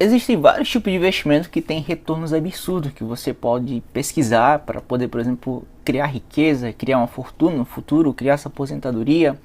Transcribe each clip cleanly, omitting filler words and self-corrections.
existem vários tipos de investimento que têm retornos absurdos que você pode pesquisar para poder, por exemplo, criar riqueza, criar uma fortuna no futuro, criar essa aposentadoria,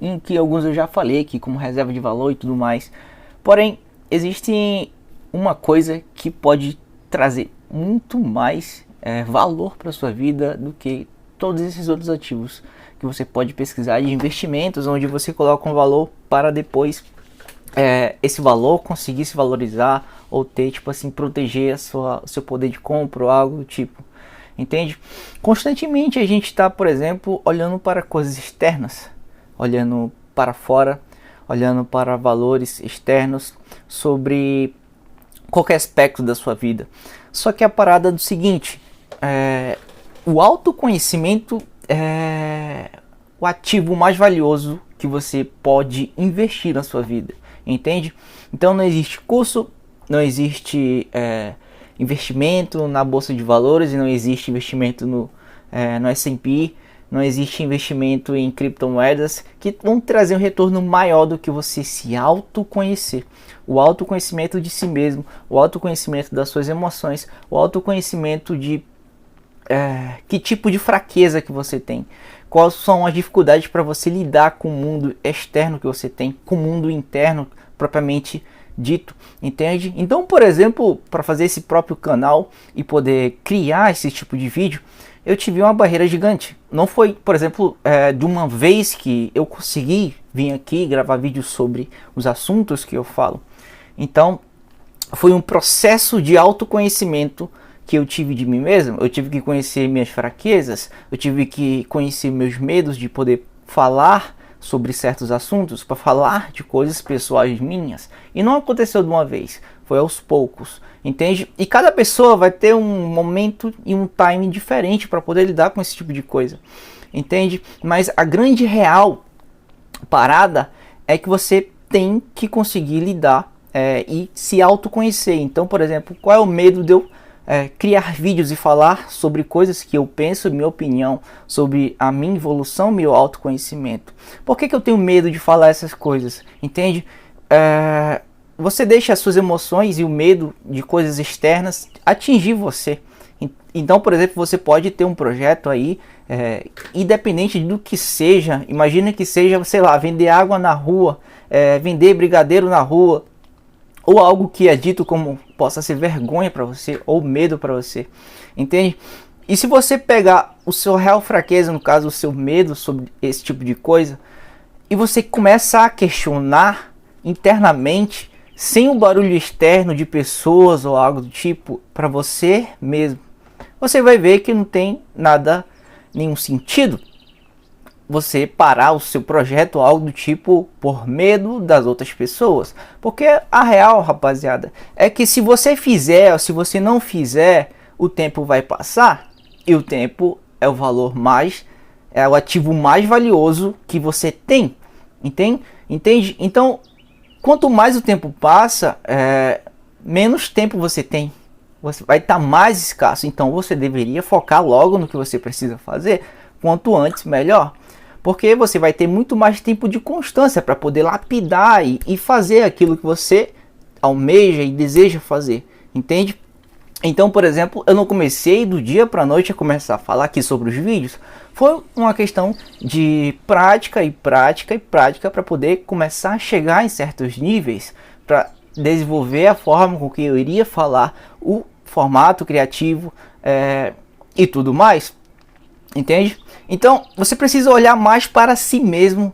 em que alguns eu já falei aqui, como reserva de valor e tudo mais. Porém, existe uma coisa que pode trazer muito mais valor para sua vida do que todos esses outros ativos que você pode pesquisar de investimentos, onde você coloca um valor para depois esse valor conseguir se valorizar ou ter, tipo assim, proteger o seu poder de compra ou algo do tipo, entende? Constantemente a gente está, por exemplo, olhando para coisas externas, olhando para fora, olhando para valores externos sobre qualquer aspecto da sua vida. Só que a parada é do seguinte, o autoconhecimento é o ativo mais valioso que você pode investir na sua vida, entende? Então não existe curso, não existe investimento na bolsa de valores, e não existe investimento no S&P, não existe investimento em criptomoedas que vão trazer um retorno maior do que você se autoconhecer. O autoconhecimento de si mesmo, o autoconhecimento das suas emoções, o autoconhecimento de que tipo de fraqueza que você tem, quais são as dificuldades para você lidar com o mundo externo que você tem, com o mundo interno propriamente dito, entende? Então, por exemplo, para fazer esse próprio canal e poder criar esse tipo de vídeo, eu tive uma barreira gigante. Não foi, por exemplo, de uma vez que eu consegui vir aqui gravar vídeos sobre os assuntos que eu falo. Então, foi um processo de autoconhecimento que eu tive de mim mesmo. Eu tive que conhecer minhas fraquezas, eu tive que conhecer meus medos de poder falar sobre certos assuntos, para falar de coisas pessoais minhas. E não aconteceu de uma vez, foi aos poucos, entende? E cada pessoa vai ter um momento e um time diferente para poder lidar com esse tipo de coisa, entende? Mas a grande real parada é que você tem que conseguir lidar e se autoconhecer. Então, por exemplo, qual é o medo de eu criar vídeos e falar sobre coisas que eu penso, minha opinião, sobre a minha evolução, meu autoconhecimento? Por que eu tenho medo de falar essas coisas? Entende? Você deixa as suas emoções e o medo de coisas externas atingir você. Então, por exemplo, você pode ter um projeto aí, independente do que seja. Imagina que seja, sei lá, vender água na rua, vender brigadeiro na rua, ou algo que é dito como possa ser vergonha para você, ou medo para você, entende? E se você pegar o seu real fraqueza, no caso o seu medo sobre esse tipo de coisa, e você começa a questionar internamente, sem o barulho externo de pessoas ou algo do tipo, para você mesmo, você vai ver que não tem nenhum sentido você parar o seu projeto ou algo do tipo por medo das outras pessoas. Porque a real, rapaziada, é que se você fizer ou se você não fizer, o tempo vai passar, e o tempo é o o ativo mais valioso que você tem, entende? Então, quanto mais o tempo passa, menos tempo você tem, você vai estar mais escasso. Então você deveria focar logo no que você precisa fazer, quanto antes melhor, porque você vai ter muito mais tempo de constância para poder lapidar e fazer aquilo que você almeja e deseja fazer, entende? Então, por exemplo, eu não comecei do dia para a noite a começar a falar aqui sobre os vídeos. Foi uma questão de prática e prática e prática para poder começar a chegar em certos níveis, para desenvolver a forma com que eu iria falar, o formato criativo e tudo mais, entende? Então, você precisa olhar mais para si mesmo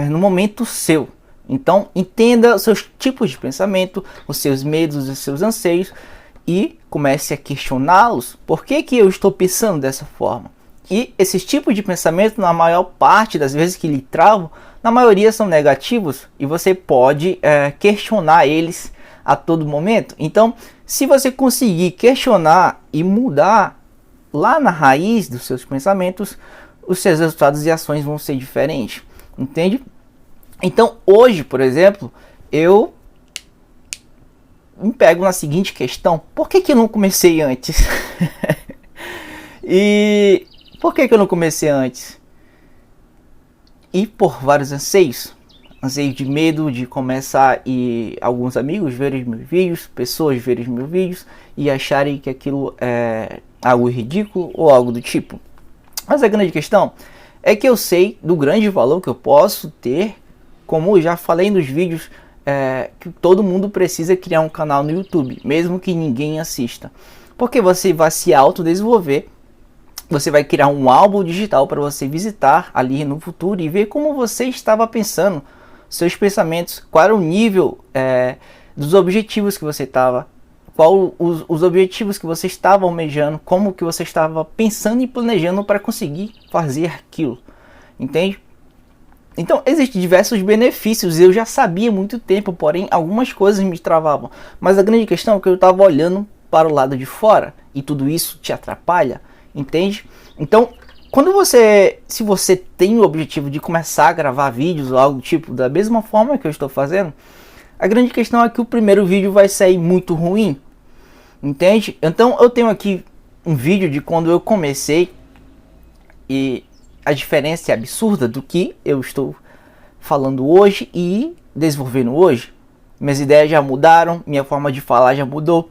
no momento seu. Então, entenda os seus tipos de pensamento, os seus medos, os seus anseios, e comece a questioná-los. Por que eu estou pensando dessa forma? E esses tipos de pensamento, na maior parte das vezes que lhe travam, na maioria são negativos, e você pode questionar eles a todo momento. Então, se você conseguir questionar e mudar lá na raiz dos seus pensamentos, os seus resultados e ações vão ser diferentes, entende? Então, hoje, por exemplo, eu me pego na seguinte questão: por que eu não comecei antes? E por que eu não comecei antes? E por vários anseios. anseio de medo de começar e alguns amigos verem meus vídeos, pessoas verem meus vídeos e acharem que aquilo é algo ridículo ou algo do tipo. Mas a grande questão é que eu sei do grande valor que eu posso ter, como eu já falei nos vídeos, que todo mundo precisa criar um canal no YouTube, mesmo que ninguém assista. Porque você vai se autodesenvolver, você vai criar um álbum digital para você visitar ali no futuro e ver como você estava pensando, seus pensamentos, qual era o nível dos objetivos que você estava, qual os objetivos que você estava almejando, como que você estava pensando e planejando para conseguir fazer aquilo, entende? Então existem diversos benefícios, eu já sabia há muito tempo, porém algumas coisas me travavam, mas a grande questão é que eu estava olhando para o lado de fora e tudo isso te atrapalha, entende? Então, se você tem o objetivo de começar a gravar vídeos ou algo do tipo, da mesma forma que eu estou fazendo, a grande questão é que o primeiro vídeo vai sair muito ruim, entende? Então eu tenho aqui um vídeo de quando eu comecei e a diferença é absurda do que eu estou falando hoje e desenvolvendo hoje. Minhas ideias já mudaram, minha forma de falar já mudou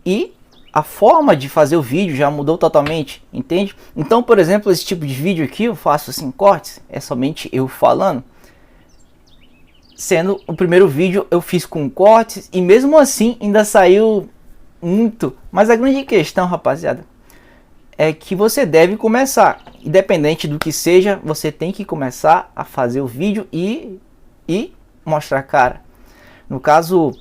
e a forma de fazer o vídeo já mudou totalmente, entende? Então, por exemplo, esse tipo de vídeo aqui eu faço assim, cortes, é somente eu falando. Sendo o primeiro vídeo eu fiz com cortes e mesmo assim ainda saiu muito. Mas a grande questão, rapaziada, é que você deve começar. Independente do que seja, você tem que começar a fazer o vídeo e mostrar a cara. No caso,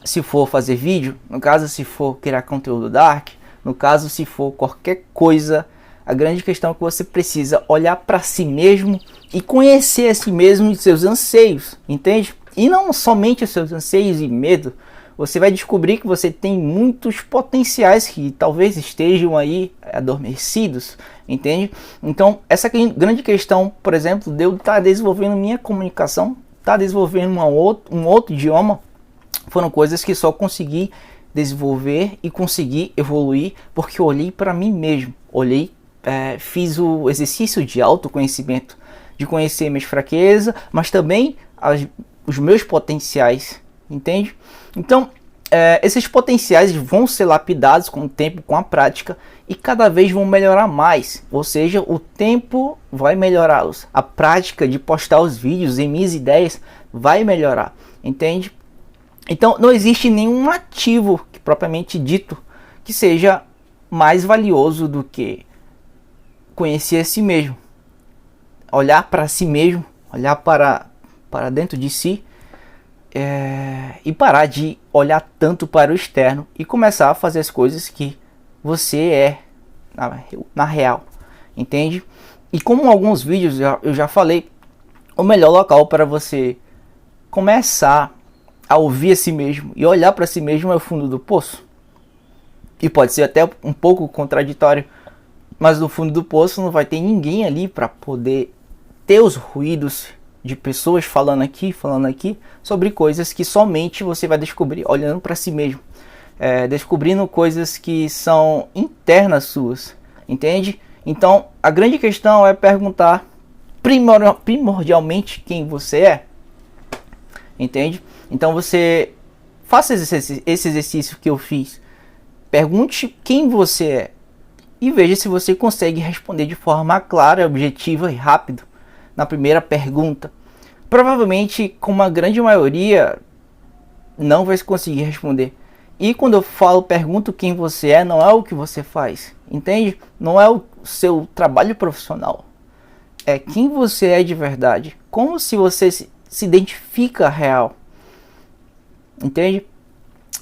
se for fazer vídeo, no caso se for criar conteúdo dark, no caso se for qualquer coisa, a grande questão é que você precisa olhar para si mesmo e conhecer a si mesmo e seus anseios, entende? E não somente os seus anseios e medo, você vai descobrir que você tem muitos potenciais que talvez estejam aí adormecidos, entende? Então, essa grande questão, por exemplo, de eu estar desenvolvendo minha comunicação, estar desenvolvendo um outro idioma, foram coisas que só consegui desenvolver e consegui evoluir porque eu olhei para mim mesmo, fiz o exercício de autoconhecimento, de conhecer minhas fraquezas, mas também os meus potenciais, entende? Então, esses potenciais vão ser lapidados com o tempo, com a prática, e cada vez vão melhorar mais, ou seja, o tempo vai melhorá-los, a prática de postar os vídeos em minhas ideias vai melhorar, entende? Então não existe nenhum ativo que, propriamente dito, que seja mais valioso do que conhecer a si mesmo, olhar para si mesmo, olhar para dentro de si, e parar de olhar tanto para o externo e começar a fazer as coisas que você é na real, entende? E como alguns vídeos eu já falei, o melhor local para você começar a ouvir a si mesmo e olhar para si mesmo é o fundo do poço. E pode ser até um pouco contraditório, mas no fundo do poço não vai ter ninguém ali para poder ter os ruídos de pessoas falando aqui sobre coisas que somente você vai descobrir olhando para si mesmo, descobrindo coisas que são internas suas, entende? Então a grande questão é perguntar primordialmente quem você é, entende? Então você faça esse exercício que eu fiz, pergunte quem você é e veja se você consegue responder de forma clara, objetiva e rápido na primeira pergunta. Provavelmente, como a grande maioria, não vai conseguir responder. E quando eu pergunto quem você é, não é o que você faz, entende? Não é o seu trabalho profissional. É quem você é de verdade. Como se você se identifica real. Entende?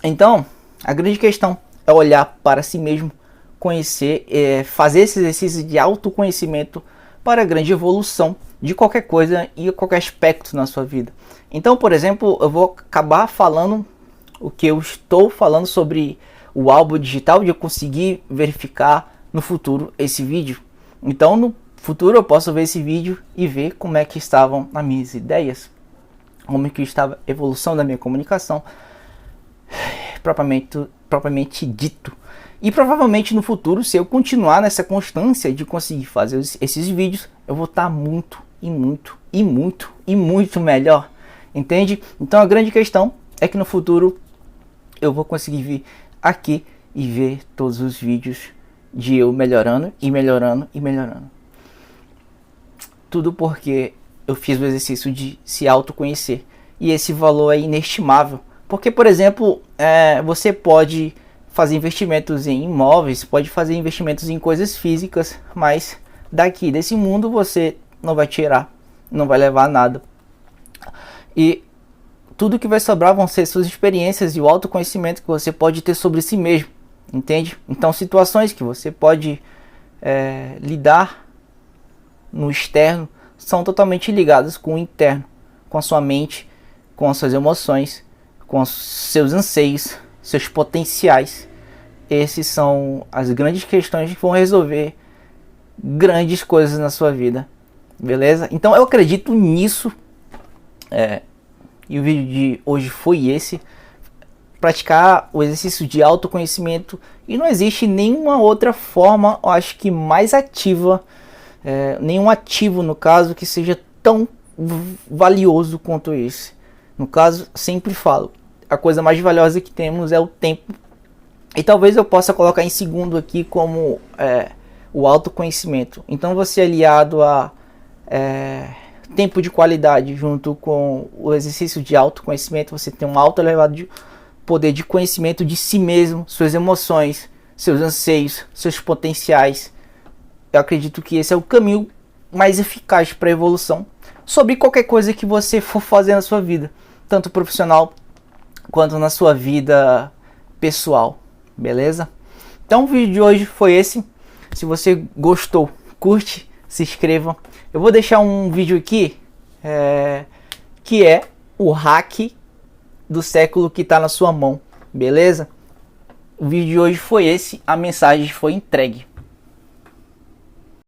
Então, a grande questão é olhar para si mesmo, conhecer, fazer esse exercício de autoconhecimento para a grande evolução de qualquer coisa e qualquer aspecto na sua vida. Então, por exemplo, eu vou acabar falando o que eu estou falando sobre o álbum digital de eu conseguir verificar no futuro esse vídeo. Então, no futuro eu posso ver esse vídeo e ver como é que estavam as minhas ideias, como é que estava a evolução da minha comunicação, propriamente dito. E provavelmente no futuro, se eu continuar nessa constância de conseguir fazer esses vídeos, eu vou estar muito melhor. entende? Então a grande questão é que no futuro eu vou conseguir vir aqui e ver todos os vídeos de eu melhorando e melhorando e melhorando. Tudo porque eu fiz o exercício de se autoconhecer. E esse valor é inestimável. Porque, por exemplo, você pode fazer investimentos em imóveis, pode fazer investimentos em coisas físicas, mas daqui desse mundo você não vai tirar, não vai levar nada. E tudo que vai sobrar vão ser suas experiências e o autoconhecimento que você pode ter sobre si mesmo, entende? Então, situações que você pode lidar no externo são totalmente ligadas com o interno, com a sua mente, com as suas emoções, com os seus anseios, seus potenciais. Esses são as grandes questões que vão resolver grandes coisas na sua vida, beleza? Então eu acredito nisso, e o vídeo de hoje foi esse: praticar o exercício de autoconhecimento, e não existe nenhuma outra forma, eu acho que mais ativa, nenhum ativo no caso que seja tão valioso quanto esse. No caso, sempre falo, a coisa mais valiosa que temos é o tempo, e talvez eu possa colocar em segundo aqui como o autoconhecimento. Então você aliado a tempo de qualidade junto com o exercício de autoconhecimento, você tem um alto elevado de poder de conhecimento de si mesmo, suas emoções, seus anseios, seus potenciais. Eu acredito que esse é o caminho mais eficaz para a evolução sobre qualquer coisa que você for fazer na sua vida, tanto profissional quanto na sua vida pessoal, beleza? Então o vídeo de hoje foi esse. Se você gostou, curte, se inscreva. Eu vou deixar um vídeo aqui que é o hack do século que está na sua mão, beleza? O vídeo de hoje foi esse, a mensagem foi entregue.